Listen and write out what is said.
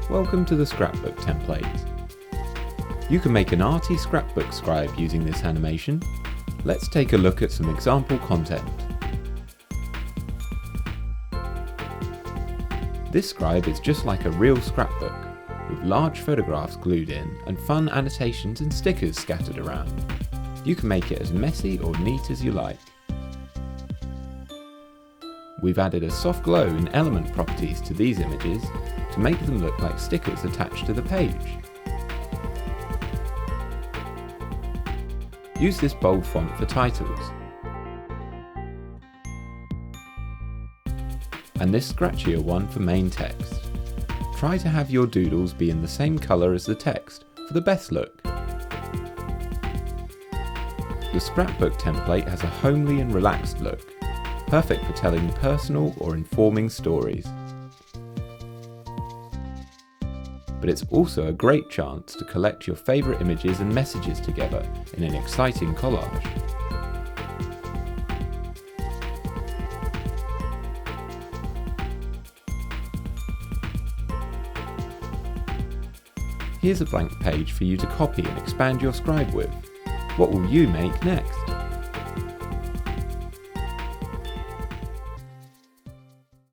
Welcome to the Scrapbook template. You can make an arty scrapbook scribe using this animation. Let's take a look at some example content. This scribe is just like a real scrapbook, with large photographs glued in and fun annotations and stickers scattered around. You can make it as messy or neat as you like. We've added a soft glow and element properties to these images to make them look like stickers attached to the page. Use this bold font for titles, and this scratchier one for main text. Try to have your doodles be in the same colour as the text for the best look. The Scrapbook template has a homely and relaxed look, perfect for telling personal or informing stories. But it's also a great chance to collect your favourite images and messages together in an exciting collage. Here's a blank page for you to copy and expand your scribe with. What will you make next?